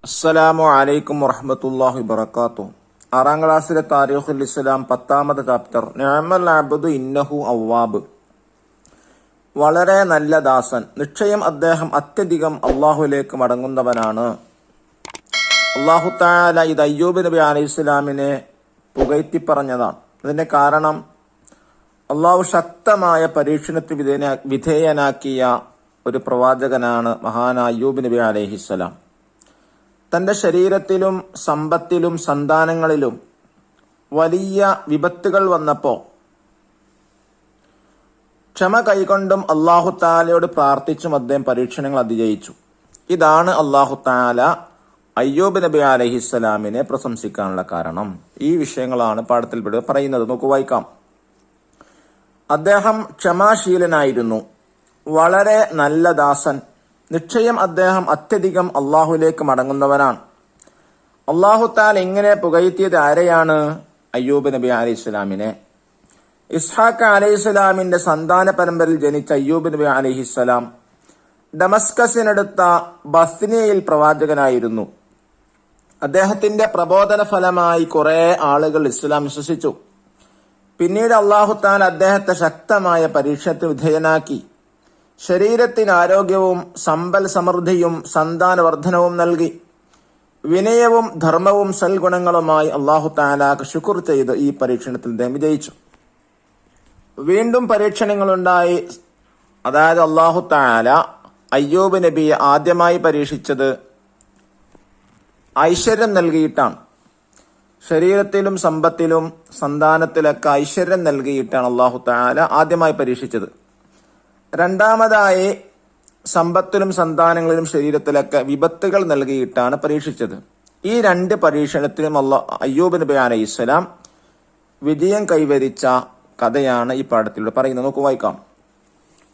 അസ്സലാമു അലൈക്കും വറഹ്മത്തുള്ളാഹി വബറകാതുഹു. 6ാം ക്ലാസ്സിലെ താരീഖുൽ ഇസ്ലാം 10ാമത്തെ ചാപ്റ്റർ നിഅമൽ അബ്ദു ഇന്നഹു അവ്വാബ്. വളരെ നല്ല ദാസൻ, നിശ്ചയം അദ്ദേഹം അത്യധികം അള്ളാഹുലേക്ക് മടങ്ങുന്നവനാണ്. അള്ളാഹു തആല ഇത് അയ്യൂബ് നബി അലൈഹിസ്സലാമിനെ പുകഴ്ത്തി പറഞ്ഞതാണ്. ഇതിന്റെ കാരണം അള്ളാഹു ശക്തമായ പരീക്ഷണത്തിന് വിധേയനാക്കിയ ഒരു പ്രവാചകനാണ് മഹാനായ അയ്യൂബ് നബി അലൈഹിസ്സലാം. തന്റെ ശരീരത്തിലും സമ്പത്തിലും സന്താനങ്ങളിലും വലിയ വിപത്തുകൾ വന്നപ്പോൾ ക്ഷമ കൈകൊണ്ടും അള്ളാഹു താലയോട് പ്രാർത്ഥിച്ചും അദ്ദേഹം പരീക്ഷണങ്ങൾ അതിജയിച്ചു. ഇതാണ് അള്ളാഹു താല അയ്യൂബ് നബി അലൈഹിസ്സലാമിനെ പ്രശംസിക്കാനുള്ള കാരണം. ഈ വിഷയങ്ങളാണ് പാഠത്തിൽ പറയുന്നത്. നോക്കൂ, വായിക്കാം. അദ്ദേഹം ക്ഷമാശീലനായിരുന്നു, വളരെ നല്ല ദാസൻ, നിശ്ചയം അദ്ദേഹം അത്യധികം അള്ളാഹുലേക്ക് മടങ്ങുന്നവനാണ്. അള്ളാഹു താല ഇങ്ങനെ പുകഴ്ത്തിയത് ആരെയാണ്? അയ്യൂബ് നബി അലൈഹിസ്സലാമിനെ. ഇസ്ഹാഖ് അലൈഹിസ്സലാമിന്റെ സന്താന പരമ്പരയിൽ ജനിച്ച അയ്യൂബ് നബി അലൈഹിസ്സലാം ഡമസ്കസിനടുത്ത ബസ്നിയയിൽ പ്രവാചകനായിരുന്നു. അദ്ദേഹത്തിന്റെ പ്രബോധന ഫലമായി കുറെ ആളുകൾ ഇസ്ലാം വിശ്വസിച്ചു. പിന്നീട് അള്ളാഹു താല അദ്ദേഹത്തെ ശക്തമായ പരീക്ഷണത്തിന് വിധേയനാക്കി. ശരീരത്തിന് ആരോഗ്യവും സമ്പൽ സമൃദ്ധിയും സന്താനവർദ്ധനവും നൽകി. വിനയവും ധർമ്മവും സൽഗുണങ്ങളുമായി അള്ളാഹു തആലക്ക് ശുക്ർ ചെയ്ത് ഈ പരീക്ഷണത്തിൽ അദ്ദേഹം വിജയിച്ചു. വീണ്ടും പരീക്ഷണങ്ങളുണ്ടായി. അതായത് അള്ളാഹു തആല അയ്യൂബ് നബിയെ ആദ്യമായി പരീക്ഷിച്ചത് ഐശ്വര്യം നൽകിയിട്ടാണ്. ശരീരത്തിലും സമ്പത്തിലും സന്താനത്തിലൊക്കെ ഐശ്വര്യം നൽകിയിട്ടാണ് അള്ളാഹു തആല ആദ്യമായി പരീക്ഷിച്ചത്. രണ്ടാമതായി സമ്പത്തിലും സന്താനങ്ങളിലും ശരീരത്തിലൊക്കെ വിപത്തുകൾ നൽകിയിട്ടാണ് പരീക്ഷിച്ചത്. ഈ രണ്ട് പരീക്ഷണത്തിലും അയ്യൂബ് നബി അലൈഹിസ്സലാം വിജയം കൈവരിച്ച കഥയാണ് ഈ പാഠത്തിലൂടെ പറയുന്നത്. നോക്കൂ, വായിക്കാം.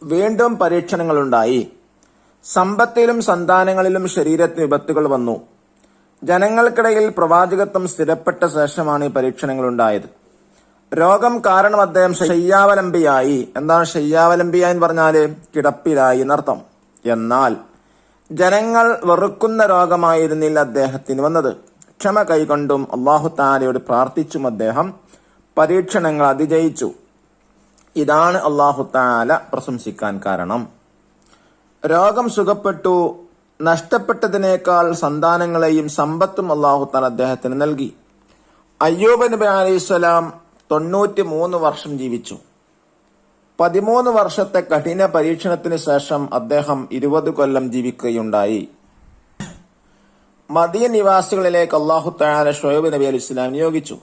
വീണ്ടും പരീക്ഷണങ്ങളുണ്ടായി. സമ്പത്തിലും സന്താനങ്ങളിലും ശരീരത്തിന് വിപത്തുകൾ വന്നു. ജനങ്ങൾക്കിടയിൽ പ്രവാചകത്വം സ്ഥിരപ്പെട്ട ശേഷമാണ് ഈ പരീക്ഷണങ്ങൾ ഉണ്ടായത്. രോഗം കാരണം അദ്ദേഹം ശയ്യാവലംബിയായി. എന്താണ് ശയ്യാവലംബിയായി എന്ന് പറഞ്ഞാല്? കിടപ്പിലായി എന്നർത്ഥം. എന്നാൽ ജനങ്ങൾ വെറുക്കുന്ന രോഗമായിരുന്നില്ല അദ്ദേഹത്തിന് വന്നത്. ക്ഷമ കൈകൊണ്ടും അള്ളാഹു തആലയോട് പ്രാർത്ഥിച്ചും അദ്ദേഹം പരീക്ഷണങ്ങൾ അതിജയിച്ചു. ഇതാണ് അള്ളാഹു തആല പ്രശംസിക്കാൻ കാരണം. രോഗം സുഖപ്പെട്ടു. നഷ്ടപ്പെട്ടതിനേക്കാൾ സന്താനങ്ങളെയും സമ്പത്തും അള്ളാഹു തആല അദ്ദേഹത്തിന് നൽകി. അയ്യൂബ് നബി അലൈഹിസ്സലാം 93 വർഷം ജീവിച്ചു. 13 വർഷത്തെ കഠിന പരീക്ഷണത്തിന് ശേഷം അദ്ദേഹം 20 കൊല്ലം ജീവിക്കുകയുണ്ടായി. മദിയൻ നിവാസികളിലേക്ക് അള്ളാഹു തആല ശുഐബ് നബി അലൈഹിസ്സലാം നിയോഗിച്ചു.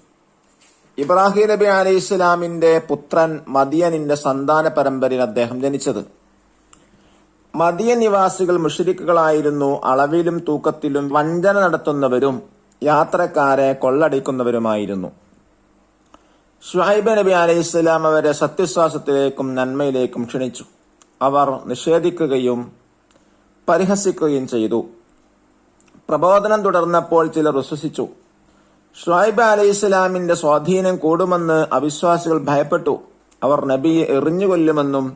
ഇബ്രാഹിം നബി അലൈഹിസ്സലാമിന്റെ പുത്രൻ മദിയനിന്റെ സന്താന പരമ്പരയിൽ അദ്ദേഹം ജനിച്ചത്. മദിയൻ നിവാസികൾ മുശ്രിക്കുകളായിരുന്നു. അളവിലും തൂക്കത്തിലും വഞ്ചന നടത്തുന്നവരും യാത്രക്കാരെ കൊള്ളടിക്കുന്നവരുമായിരുന്നു. ശുഐബ് നബി അലൈഹിസ്സലാം അവരെ സത്യവിശ്വാസത്തിലേക്കും നന്മയിലേക്കും ക്ഷണിച്ചു. അവർ നിഷേധിക്കുകയും പരിഹസിക്കുകയും ചെയ്തു. പ്രബോധനം തുടർന്നപ്പോൾ ചിലർ വിശ്വസിച്ചു. ശുഐബ് അലൈഹിസ്സലാമിന്റെ സ്വാധീനം കൂടുമെന്ന് അവിശ്വാസികൾ ഭയപ്പെട്ടു. അവർ നബിയെ എറിഞ്ഞുകൊല്ലുമെന്നും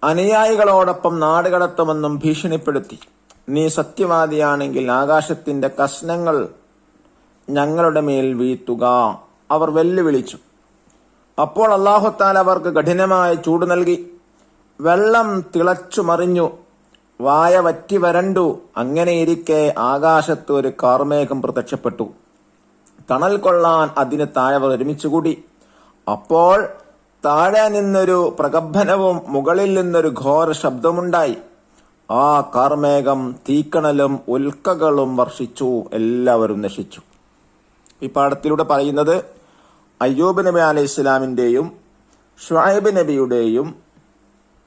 അനുയായികളോടൊപ്പം നാടുകടത്തുമെന്നും ഭീഷണിപ്പെടുത്തി. നീ സത്യവാദിയാണെങ്കിൽ ആകാശത്തിന്റെ കഷ്ണങ്ങൾ ഞങ്ങളുടെ മേൽ വീഴ്ത്തുക, അവർ വെല്ലുവിളിച്ചു. അപ്പോൾ അല്ലാഹു തആല അവർക്ക് കഠിനമായ ചൂട് നൽകി. വെള്ളം തിളച്ചു മറിഞ്ഞു, വായ വറ്റി വരണ്ടു. അങ്ങനെയിരിക്കെ ആകാശത്ത് ഒരു കാർമേഘം പ്രത്യക്ഷപ്പെട്ടു. തണൽ കൊള്ളാൻ അതിന് താഴെ ഒരുമിച്ചുകൂടി. അപ്പോൾ താഴെ നിന്നൊരു പ്രകമ്പനവും മുകളിൽ നിന്നൊരു ഘോര ശബ്ദമുണ്ടായി. ആ കാർമേഘം തീക്കണലും ഉൽക്കകളും വർഷിച്ചു. എല്ലാവരും നശിച്ചു. ഈ പാഠത്തിലൂടെ പറയുന്നത് അയ്യൂബ് നബി അലൈഹിസ്സലാമിന്റെയും ശുഐബ് നബിയുടെയും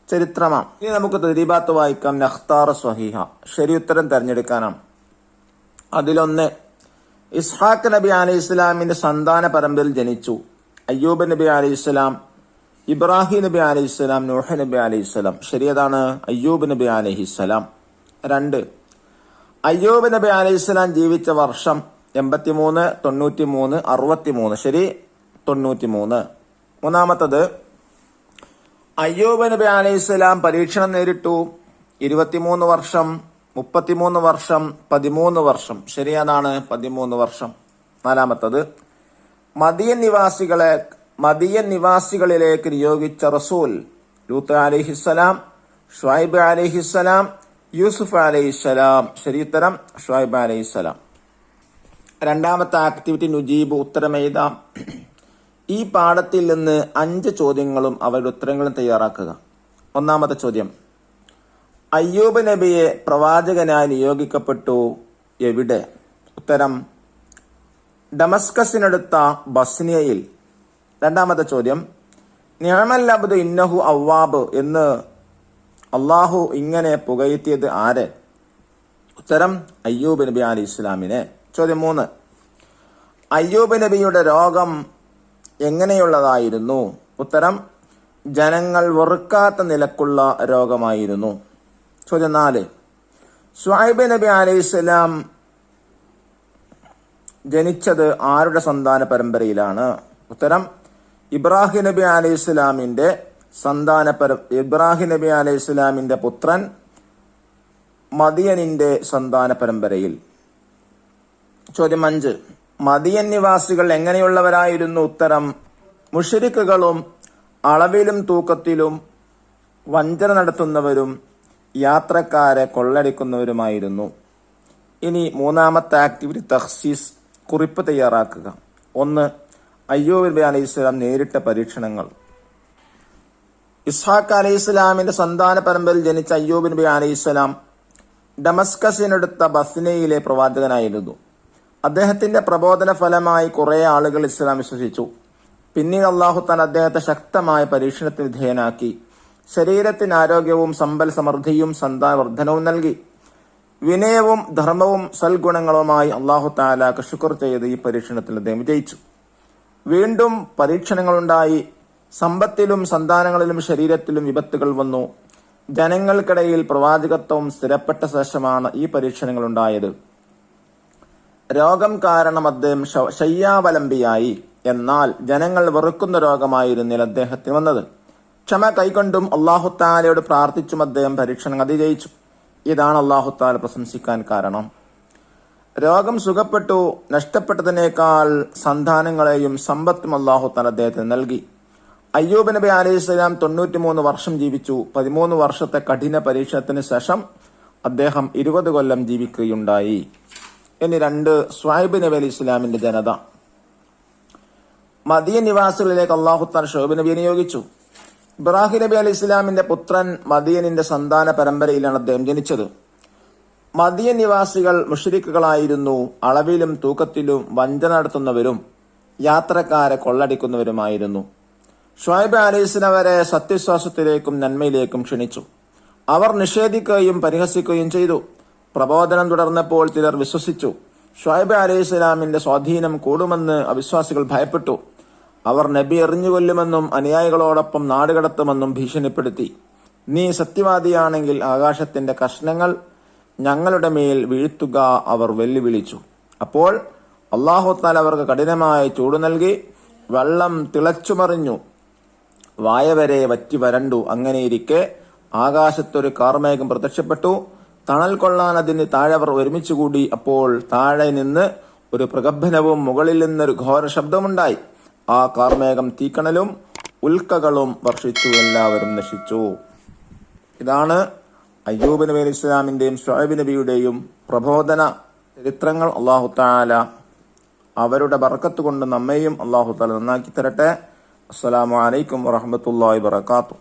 ചരിത്രമാണ്. ഇനി നമുക്ക് തദ്രീബാത്ത് വായിക്കാം. നഖ്താർ സ്വഹീഹ, ശരിയുത്തരം തെരഞ്ഞെടുക്കാനാണ്. അതിലൊന്ന്, ഇസ്ഹാഖ് നബി അലൈഹിസ്സലാമിന്റെ സന്താന പരമ്പരയിൽ ജനിച്ചു. അയ്യൂബ് നബി അലൈഹിസ്സലാം, ഇബ്രാഹിം നബി അലൈഹിസ്സലാം, നൂഹ് നബി അലൈഹിസ്സലാം. ശരിയതാണ് അയ്യൂബ് നബി അലൈഹിസ്സലാം. 2, അയ്യൂബ് നബി അലൈഹിസ്സലാം ജീവിച്ച വർഷം 83, 93, 63. ശരി, 93. മൂന്നാമത്തത്, അയ്യൂബ് നബി അലൈഹിസ്സലാം പരീക്ഷണം നേരിട്ടു. 23 വർഷം 33 വർഷം 13 വർഷം. ശരിയാതാണ്, 13 വർഷം. നാലാമത്തത്, മദിയൻ നിവാസികളിലേക്ക് നിയോഗിച്ച റസൂൽ ലൂത്ത് അലൈഹിസ്സലാം, ഷുഐബ് അലൈഹിസ്സലാം, യൂസുഫ് അലൈഹിസ്സലാം. ശരിയുത്തരം ഷുഐബ് അലൈഹിസ്സലാം. രണ്ടാമത്തെ ആക്ടിവിറ്റി നുജീബ്, ഉത്തരം എഴുതാം. ഈ പാഠത്തിൽ നിന്ന് 5 ചോദ്യങ്ങളും അവരുടെ ഉത്തരങ്ങളും തയ്യാറാക്കുക. ഒന്നാമത്തെ ചോദ്യം, അയ്യൂബ് നബിയെ പ്രവാചകനായി നിയോഗിക്കപ്പെട്ടു എവിടെ? ഉത്തരം ഡമസ്കസിനടുത്ത ബസ്നിയയിൽ. രണ്ടാമത്തെ ചോദ്യം, നിഅമൽ അബ്ദു ഇന്നഹു അവ്വാബ് എന്ന് അള്ളാഹു ഇങ്ങനെ പുകഴ്ത്തിയത് ആരെ? ഉത്തരം അയ്യൂബ് നബി അലൈഹി ഇസ്ലാമിനെ. ചോദ്യം 3, അയ്യൂബ് നബിയുടെ രോഗം എങ്ങനെയുള്ളതായിരുന്നു? ഉത്തരം ജനങ്ങൾ വെറുക്കാത്ത നിലക്കുള്ള രോഗമായിരുന്നു. ചോദ്യം 4, ശുഐബ് നബി അലൈഹിസ്സലാം ജനിച്ചത് ആരുടെ സന്താന പരമ്പരയിലാണ്? ഉത്തരം ഇബ്രാഹിം നബി അലൈഹിസ്സലാമിന്റെ ഇബ്രാഹിം നബി അലൈഹിസ്സലാമിന്റെ പുത്രൻ മദിയനിന്റെ സന്താന പരമ്പരയിൽ. ചോദ്യം 5, മദിയൻ നിവാസികൾ എങ്ങനെയുള്ളവരായിരുന്നു? ഉത്തരം മുശ്രിക്കുകളും അളവിലും തൂക്കത്തിലും വഞ്ചന നടത്തുന്നവരും യാത്രക്കാരെ കൊള്ളടിക്കുന്നവരുമായിരുന്നു. ഇനി മൂന്നാമത്തെ ആക്ടിവിറ്റി തഖ്സീസ്, കുറിപ്പ് തയ്യാറാക്കുക. 1, അയ്യൂബ് നബി അലൈഹിസ്സലാം നേരിട്ട പരീക്ഷണങ്ങൾ. ഇസ്ഹാഖ് അലൈഹിസ്സലാമിന്റെ സന്താന പരമ്പരയിൽ ജനിച്ച അയ്യൂബ് നബി അലൈഹിസ്സലാം ഡമസ്കസിനടുത്ത ബസ്നയിലെ പ്രവാചകനായിരുന്നു. അദ്ദേഹത്തിന്റെ പ്രബോധന ഫലമായി കുറെ ആളുകൾ ഇസ്ലാം വിശ്വസിച്ചു. പിന്നീട് അള്ളാഹു താൻ അദ്ദേഹത്തെ ശക്തമായ പരീക്ഷണത്തിന് വിധേയനാക്കി. ശരീരത്തിന് ആരോഗ്യവും സമ്പൽ സമൃദ്ധിയും സന്താനവർദ്ധനവും നൽകി. വിനയവും ധർമ്മവും സൽഗുണങ്ങളുമായി അള്ളാഹു തആലക്ക് ശുക്ർ ചെയ്ത് ഈ പരീക്ഷണത്തിൽ അദ്ദേഹം വിജയിച്ചു. വീണ്ടും പരീക്ഷണങ്ങളുണ്ടായി. സമ്പത്തിലും സന്താനങ്ങളിലും ശരീരത്തിലും വിപത്തുകൾ വന്നു. ജനങ്ങൾക്കിടയിൽ പ്രവാചകത്വം സ്ഥിരപ്പെട്ട ശേഷമാണ് ഈ പരീക്ഷണങ്ങൾ ഉണ്ടായത്. രോഗം കാരണം അദ്ദേഹം ശയ്യാവലംബിയായി. എന്നാൽ ജനങ്ങൾ വെറുക്കുന്ന രോഗമായിരുന്നില്ല അദ്ദേഹത്തിന് വന്നത്. ക്ഷമ കൈകൊണ്ടും അള്ളാഹു തആലയോട് പ്രാർത്ഥിച്ചും അദ്ദേഹം പരീക്ഷണം അതിജയിച്ചു. ഇതാണ് അള്ളാഹു തആല പ്രശംസിക്കാൻ കാരണം. രോഗം സുഖപ്പെട്ടു. നഷ്ടപ്പെട്ടതിനേക്കാൾ സന്താനങ്ങളെയും സമ്പത്തും അള്ളാഹു തആല അദ്ദേഹത്തിന് നൽകി. അയ്യൂബ് നബി അലൈഹിസ്സലാം 93 വർഷം ജീവിച്ചു. 13 വർഷത്തെ കഠിന പരീക്ഷണത്തിന് ശേഷം അദ്ദേഹം 20 കൊല്ലം ജീവിക്കുകയുണ്ടായി. ഇനി 2, ശുഐബ് നബി അലൈഹി ഇസ്ലാമിന്റെ ജനത. മദിയൻ നിവാസികളിലേക്ക് അള്ളാഹു തആല ശുഐബ് നബിയെ നിയോഗിച്ചു. ഇബ്രാഹിം നബി അലൈഹി ഇസ്ലാമിന്റെ പുത്രൻ മദിയനിന്റെ സന്താന പരമ്പരയിലാണ് അദ്ദേഹം ജനിച്ചത്. മദിയൻ നിവാസികൾ മുശ്രിക്കുകളായിരുന്നു. അളവിലും തൂക്കത്തിലും വഞ്ചന നടത്തുന്നവരും യാത്രക്കാരെ കൊള്ളടിക്കുന്നവരുമായിരുന്നു. ശുഐബ് അലൈഹിസ്സലാം വരെ സത്യവിശ്വാസത്തിലേക്കും നന്മയിലേക്കും ക്ഷണിച്ചു. അവർ നിഷേധിക്കുകയും പരിഹസിക്കുകയും ചെയ്തു. പ്രബോധനം തുടർന്നപ്പോൾ ചിലർ വിശ്വസിച്ചു. ശുഐബ് അലൈഹിസ്സലാമിന്റെ സ്വാധീനം കൂടുമെന്ന് അവിശ്വാസികൾ ഭയപ്പെട്ടു. അവർ നബി എറിഞ്ഞുകൊല്ലുമെന്നും അനുയായികളോടൊപ്പം നാടുകടത്തുമെന്നും ഭീഷണിപ്പെടുത്തി. നീ സത്യവാദിയാണെങ്കിൽ ആകാശത്തിന്റെ കഷ്ണങ്ങൾ ഞങ്ങളുടെ മേൽ വീഴ്ത്തുക അവർ വെല്ലുവിളിച്ചു. അപ്പോൾ അല്ലാഹു തആല അവർക്ക് കഠിനമായ ചൂട് നൽകി. വെള്ളം തിളച്ചുമറിഞ്ഞു. വായവരെ വറ്റി വരണ്ടു. അങ്ങനെയിരിക്കെ ആകാശത്തൊരു കാർമേഘം പ്രത്യക്ഷപ്പെട്ടു. തണൽ കൊള്ളാൻ അതിന് താഴെ അവർ ഒരുമിച്ചുകൂടി. അപ്പോൾ താഴെ നിന്ന് ഒരു പ്രകമ്പനവും മുകളിൽ നിന്നൊരു ഘോര ശബ്ദമുണ്ടായി. ആ കാർമേഘം തീക്കണലും ഉൽക്കകളും വർഷിച്ചു. എല്ലാവരും നശിച്ചു. ഇതാണ് അയ്യൂബ് നബി അലൈഹി ഇസ്ലാമിന്റെയും ശുഐബ് നബിയുടെയും പ്രബോധന ചരിത്രങ്ങൾ. അല്ലാഹു തആല അവരുടെ ബർക്കത്ത് കൊണ്ട് നമ്മെയും അല്ലാഹു തആല നന്നാക്കി തരട്ടെ. അസ്സലാമു അലൈക്കും വറഹ്മത്തുള്ളാഹി വബറകാതുഹു.